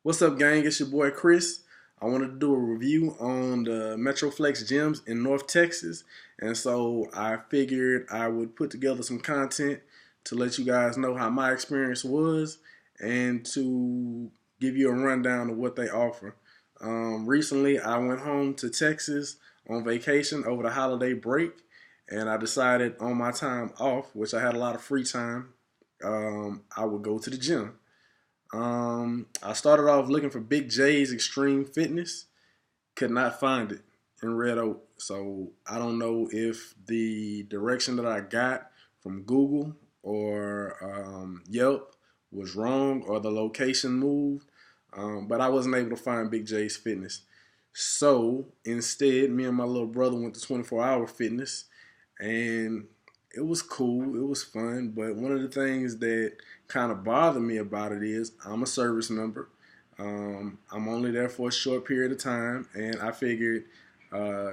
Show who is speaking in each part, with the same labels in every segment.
Speaker 1: What's up, gang? It's your boy Chris. I wanted to do a review on the Metroflex gyms in North Texas, and so I figured I would put together some content to let you guys know how my experience was and to give you a rundown of what they offer. Recently, I went home to Texas on vacation over the holiday break, and I decided on my time off, which I had a lot of free time, I would go to the gym. I started off looking for Big J's Extreme Fitness. Could not find it in Red Oak. So I don't know if the direction that I got from Google or Yelp was wrong or the location moved. But I wasn't able to find Big J's Fitness. So instead, me and my little brother went to 24-hour fitness, and it was cool. It was fun. But one of the things that kind of bothered me about it is I'm a service member. I'm only there for a short period of time, and I figured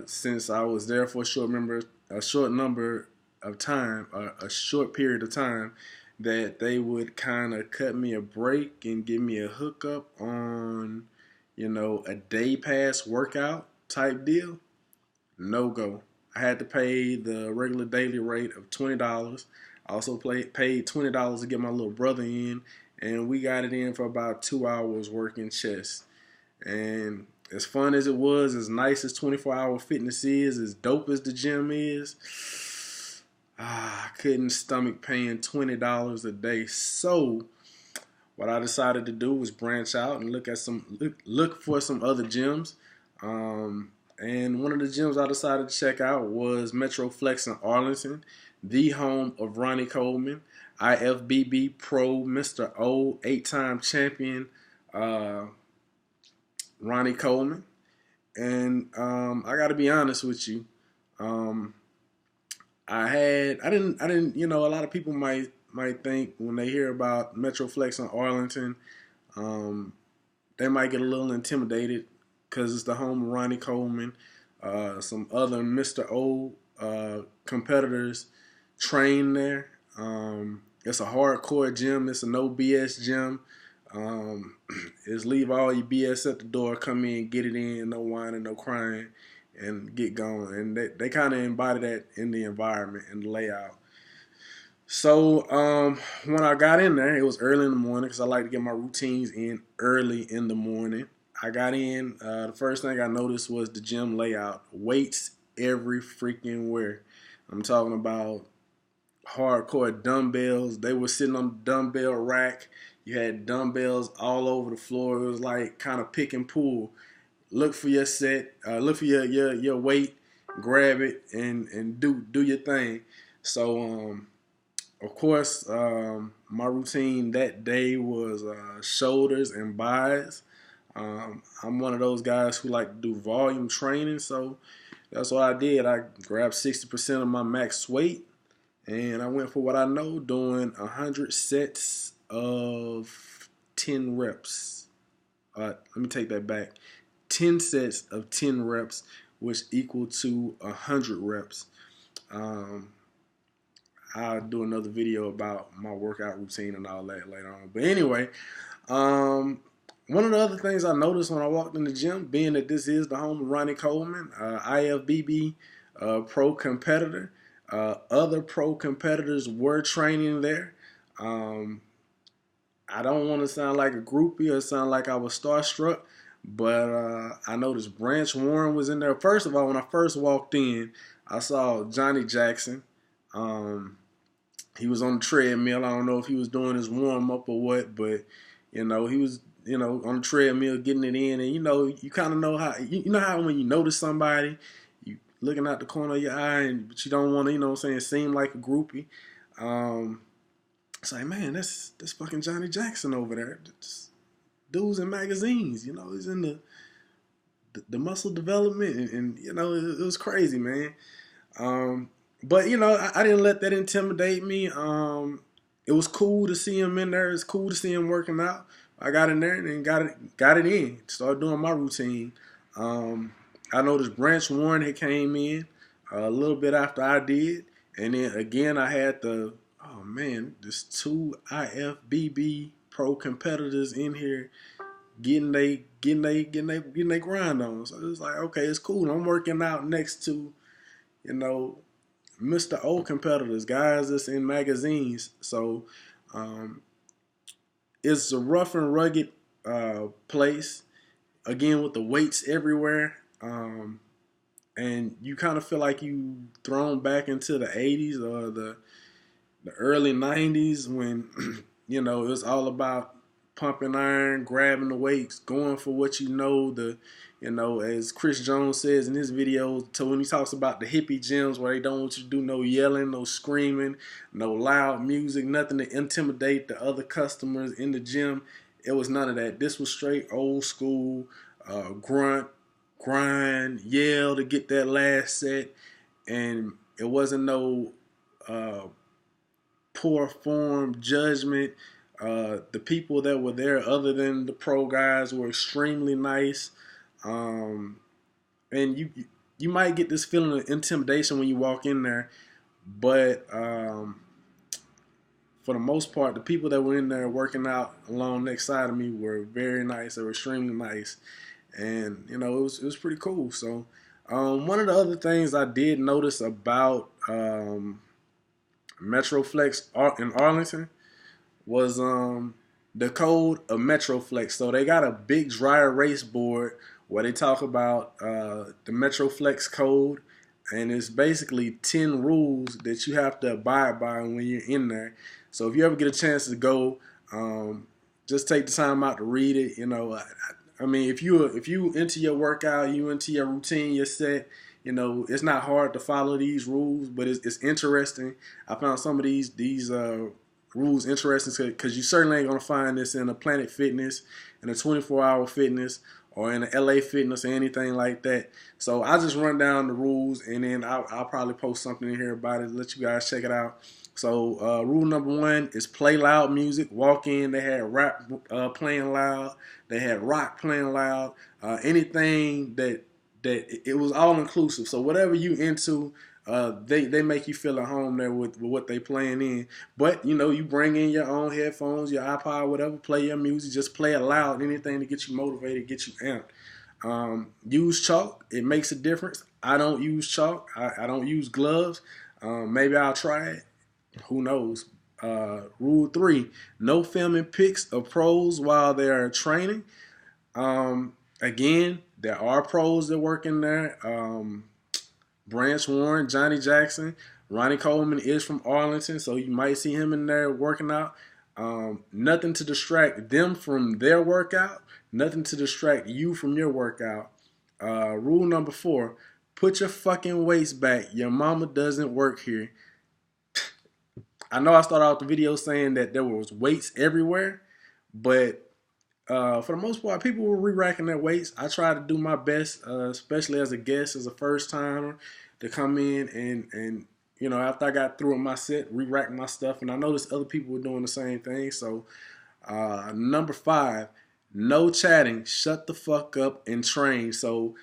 Speaker 1: since I was there for a short number of time, a short period of time, that they would kind of cut me a break and give me a hookup on, a day pass workout type deal. No go. I had to pay the regular daily rate of $20. I also paid $20 to get my little brother in, and we got it in for about 2 hours working chest. And as fun as it was, as nice as 24-hour fitness is, as dope as the gym is, I couldn't stomach paying $20 a day. So what I decided to do was branch out and look for some other gyms. And one of the gyms I decided to check out was Metroflex in Arlington, the home of Ronnie Coleman, IFBB Pro, Mr. O, 8-time champion Ronnie Coleman. And I got to be honest with you, I didn't, a lot of people might think when they hear about Metroflex in Arlington, they might get a little intimidated because it's the home of Ronnie Coleman. Some other Mr. O competitors train there. It's a hardcore gym. It's a no BS gym. It's leave all your BS at the door, come in, get it in, no whining, no crying, and get going. And they kind of embody that in the environment and the layout. So when I got in there, it was early in the morning because I like to get my routines in early in the morning. I got in. The first thing I noticed was the gym layout. Weights every freaking where. I'm talking about hardcore dumbbells. They were sitting on the dumbbell rack. You had dumbbells all over the floor. It was like kind of pick and pull. Look for your set. Look for your weight. Grab it and do your thing. So of course, my routine that day was shoulders and buys. I'm one of those guys who like to do volume training, so that's what I did. I grabbed 60% of my max weight, and I went for what I know, doing 100 sets of 10 reps. Let me take that back. 10 sets of 10 reps, which equal to 100 reps. I'll do another video about my workout routine and all that later on. But anyway, one of the other things I noticed when I walked in the gym, being that this is the home of Ronnie Coleman, IFBB pro competitor, other pro competitors were training there. I don't want to sound like a groupie or sound like I was starstruck, but I noticed Branch Warren was in there. First of all, when I first walked in, I saw Johnny Jackson. He was on the treadmill. I don't know if he was doing his warm-up or what, but, he was, on the treadmill getting it in. And, you kind of know how, you know how when you notice somebody, you looking out the corner of your eye, but you don't want to, seem like a groupie. It's like, man, that's fucking Johnny Jackson over there. Just dudes in magazines, he's in the muscle development, and it was crazy, man. But I didn't let that intimidate me. It was cool to see him in there. It's cool to see him working out. I got in there and then got it in. Started doing my routine. I noticed Branch Warren had came in a little bit after I did, and then again I had there's 2 IFBB pro competitors in here getting they grind on. So it's like, okay, it's cool. I'm working out next to, you know, Mr. O competitors, guys that's in magazines. So um, it's a rough and rugged place. Again, with the weights everywhere. And you kind of feel like you thrown back into the 80s or the early 90s when, you know, it was all about pumping iron, grabbing the weights, going for what you know. You know, as Chris Jones says in his videos, so when he talks about the hippie gyms where they don't want you to do no yelling, no screaming, no loud music, nothing to intimidate the other customers in the gym. It was none of that. This was straight old school, grunt, grind, yell to get that last set, and it wasn't no poor form judgment. The people that were there, other than the pro guys, were extremely nice. And you might get this feeling of intimidation when you walk in there, but for the most part, the people that were in there working out along next side of me were very nice. They were extremely nice, and you know, it was pretty cool. So one of the other things I did notice about Metroflex in Arlington was the code of Metroflex. So they got a big dry erase board where they talk about the Metroflex code, and it's basically 10 rules that you have to abide by when you're in there. So if you ever get a chance to go, just take the time out to read it. You know, I mean, if you into your workout, you into your routine, your set, you know, it's not hard to follow these rules, but it's interesting. I found some of these rules interesting because you certainly ain't gonna find this in a Planet Fitness, in a 24-hour fitness, or in a LA Fitness or anything like that. So I just run down the rules, and then I'll probably post something in here about it, let you guys check it out. So rule number 1 is play loud music. Walk in, they had rap playing loud, they had rock playing loud, anything that it was all inclusive. So whatever you into, they make you feel at home there with what they playing in. But you know, you bring in your own headphones, your iPod, whatever, play your music, just play it loud, anything to get you motivated, get you amped. Use chalk, it makes a difference. I don't use chalk, I don't use gloves. Maybe I'll try it, who knows. Rule 3, no filming pics of pros while they're training. Again, there are pros that work in there. Branch Warren, Johnny Jackson, Ronnie Coleman is from Arlington, so you might see him in there working out. Nothing to distract them from their workout. Nothing to distract you from your workout. Rule number 4, put your fucking weights back. Your mama doesn't work here. I know I started out the video saying that there was weights everywhere, but for the most part, people were re-racking their weights. I tried to do my best, especially as a guest, as a first timer, to come in and you know, after I got through with my set, re-rack my stuff. And I noticed other people were doing the same thing. So number 5, no chatting. Shut the fuck up and train. So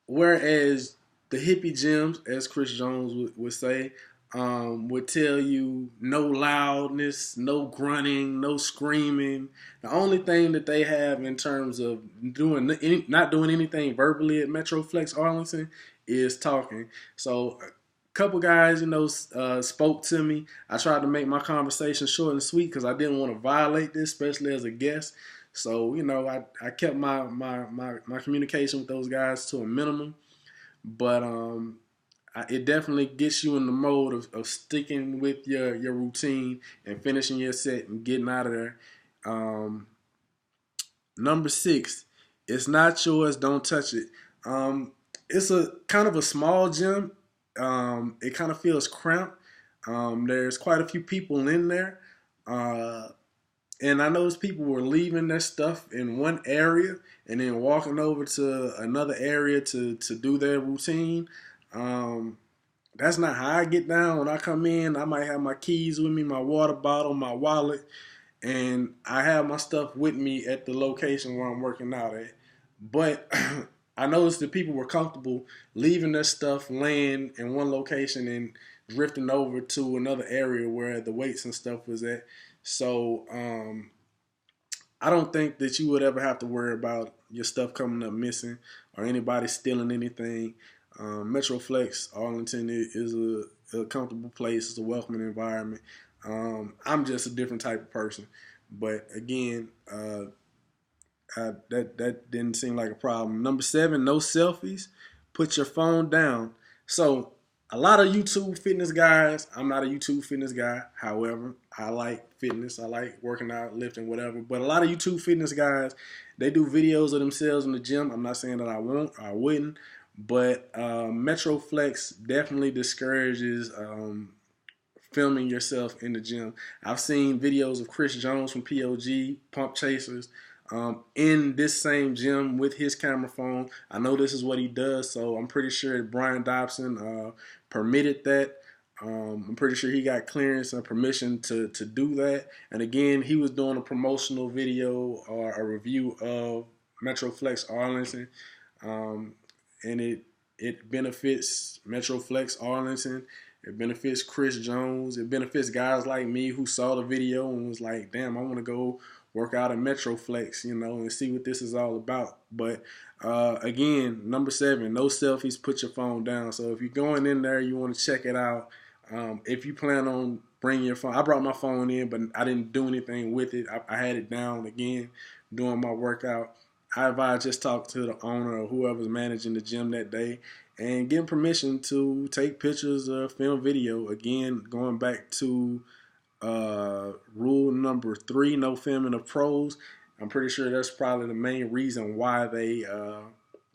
Speaker 1: whereas the hippie gyms, as Chris Jones would say, would tell you no loudness, no grunting, no screaming. The only thing that they have in terms of not doing anything verbally at Metroflex Arlington is talking. So a couple guys, you know, spoke to me. I tried to make my conversation short and sweet because I didn't want to violate this, especially as a guest. So, you know, I kept my communication with those guys to a minimum. But it definitely gets you in the mode of sticking with your routine and finishing your set and getting out of there. Number 6, it's not yours, don't touch it. It's a kind of a small gym. It kind of feels cramped. There's quite a few people in there. And I noticed people were leaving their stuff in one area and then walking over to another area to do their routine. That's not how I get down. When I come in, I might have my keys with me, my water bottle, my wallet, and I have my stuff with me at the location where I'm working out at. But I noticed that people were comfortable leaving their stuff laying in one location and drifting over to another area where the weights and stuff was at. So I don't think that you would ever have to worry about your stuff coming up missing or anybody stealing anything. Metroflex Arlington is a comfortable place. It's a welcoming environment. I'm just a different type of person, but again, that didn't seem like a problem. Number 7, no selfies. Put your phone down. So a lot of YouTube fitness guys, I'm not a YouTube fitness guy. However, I like fitness. I like working out, lifting, whatever. But a lot of YouTube fitness guys, they do videos of themselves in the gym. I'm not saying that I won't or I wouldn't. But Metroflex definitely discourages filming yourself in the gym. I've seen videos of Chris Jones from POG, Pump Chasers, in this same gym with his camera phone. I know this is what he does, so I'm pretty sure Brian Dobson permitted that. I'm pretty sure he got clearance and permission to do that. And again, he was doing a promotional video or a review of Metroflex Arlington, and it benefits Metroflex Arlington. It benefits Chris Jones. It benefits guys like me who saw the video and was like, damn, I want to go work out at Metroflex, and see what this is all about. But again, number 7, no selfies, put your phone down. So if you're going in there, you want to check it out. If you plan on bringing your phone, I brought my phone in, but I didn't do anything with it. I had it down again doing my workout. I advise just talk to the owner or whoever's managing the gym that day and get permission to take pictures or film video. Again, going back to rule number 3, no filming of pros. I'm pretty sure that's probably the main reason why they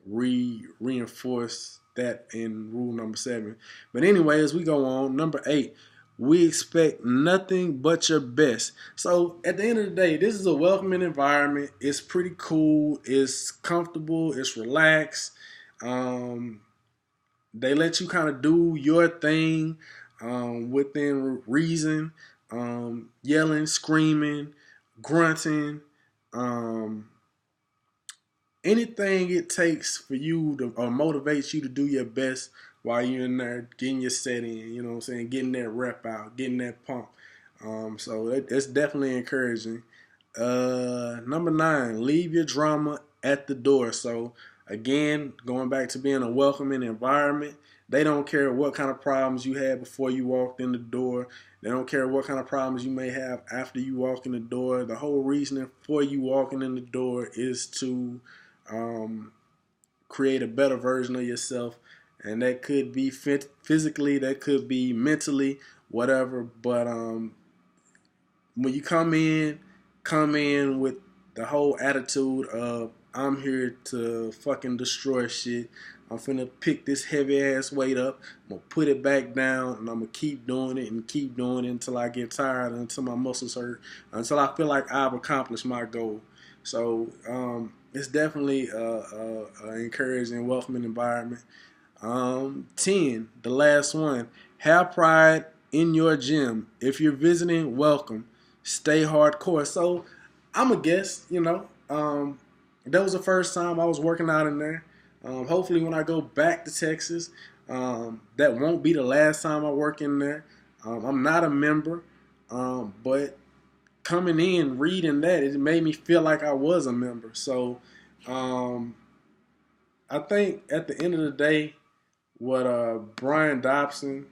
Speaker 1: reinforce that in rule number 7. But anyway, as we go on, number 8, we expect nothing but your best. So at the end of the day, this is a welcoming environment. It's pretty cool. It's comfortable. It's relaxed. They let you kind of do your thing within reason. Yelling, screaming, grunting, anything it takes for you to or motivates you to do your best while you're in there getting your set in, you know what I'm saying, getting that rep out, getting that pump. So it's definitely encouraging. Number 9, leave your drama at the door. So again, going back to being a welcoming environment, they don't care what kind of problems you had before you walked in the door. They don't care what kind of problems you may have after you walk in the door. The whole reason for you walking in the door is to create a better version of yourself. And that could be physically, that could be mentally, whatever. But when you come in with the whole attitude of, I'm here to fucking destroy shit. I'm finna pick this heavy ass weight up. I'm gonna put it back down, and I'm gonna keep doing it and keep doing it until I get tired, until my muscles hurt, until I feel like I've accomplished my goal. So it's definitely an encouraging, welcoming environment. 10, the last one. Have pride in your gym. If you're visiting, welcome. Stay hardcore. So I'm a guest, that was the first time I was working out in there. Hopefully when I go back to Texas, that won't be the last time I work in there. I'm not a member, but coming in, reading that, it made me feel like I was a member. So I think at the end of the day, what Brian Dobson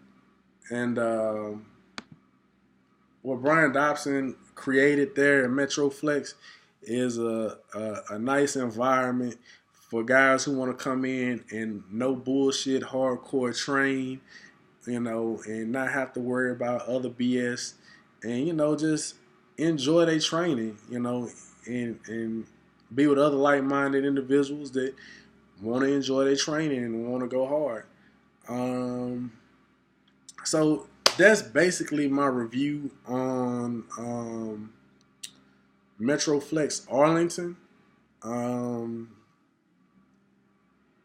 Speaker 1: created there at Metroflex is a nice environment for guys who want to come in and no bullshit, hardcore train, and not have to worry about other BS, and just enjoy their training, and be with other like-minded individuals that want to enjoy their training and want to go hard. So that's basically my review on Metroflex Arlington.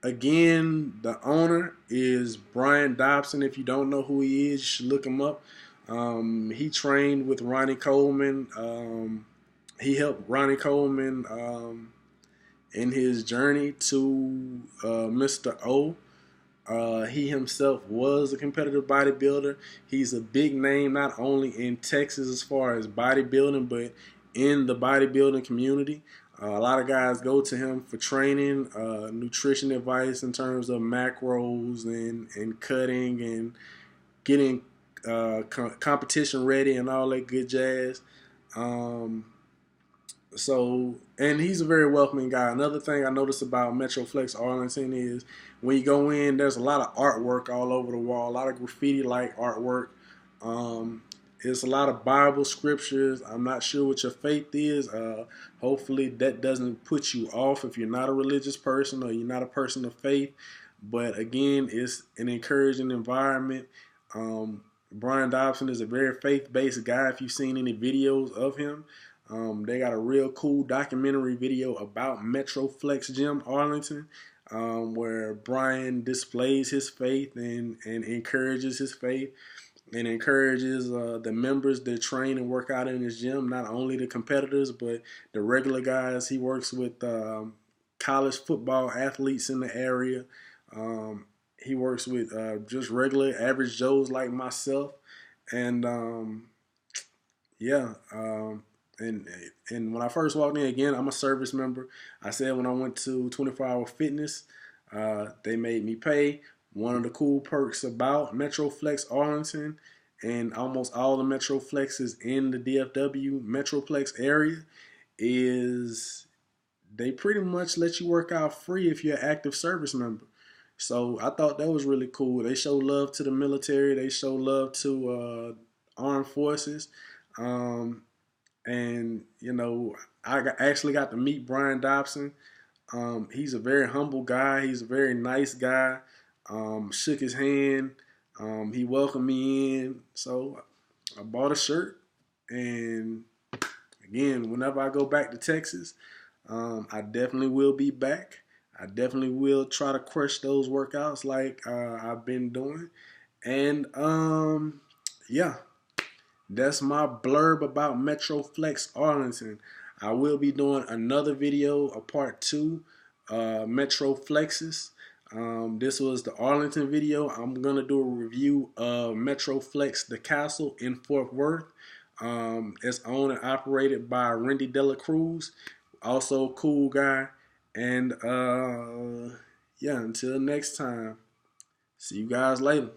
Speaker 1: Again, the owner is Brian Dobson. If you don't know who he is, you should look him up. He trained with Ronnie Coleman. He helped Ronnie Coleman in his journey to Mr. O. He himself was a competitive bodybuilder. He's a big name not only in Texas as far as bodybuilding, but in the bodybuilding community. A lot of guys go to him for training, nutrition advice in terms of macros and cutting and getting competition ready and all that good jazz. Um, and he's a very welcoming guy. Another thing I noticed about Metroflex Arlington is when you go in, there's a lot of artwork all over the wall, a lot of graffiti-like artwork. Um, it's a lot of Bible scriptures. I'm not sure what your faith is. Hopefully that doesn't put you off if you're not a religious person or you're not a person of faith. But again, it's an encouraging environment. Brian Dobson is a very faith-based guy. If you've seen any videos of him, they got a real cool documentary video about Metroflex Gym Arlington, where Brian displays his faith and encourages his faith and encourages the members that train and work out in his gym, not only the competitors, but the regular guys. He works with college football athletes in the area. He works with just regular average Joes like myself. And yeah, and when I first walked in, again, I'm a service member. I said when I went to 24-hour fitness, they made me pay. One of the cool perks about Metroflex Arlington and almost all the Metroflexes in the DFW Metroplex area is they pretty much let you work out free if you're an active service member. So I thought that was really cool. They show love to the military. They show love to armed forces. And, you know, actually got to meet Brian Dobson. He's a very humble guy. He's a very nice guy. Shook his hand. He welcomed me in. So I bought a shirt. And again, whenever I go back to Texas, I definitely will be back. I definitely will try to crush those workouts like I've been doing. And yeah, that's my blurb about Metroflex Arlington. I will be doing another video, a part 2, Metroflexas. This was the Arlington video. I'm going to do a review of Metroflex, the castle in Fort Worth. It's owned and operated by Randy Dela Cruz, also a cool guy. And yeah, until next time, see you guys later.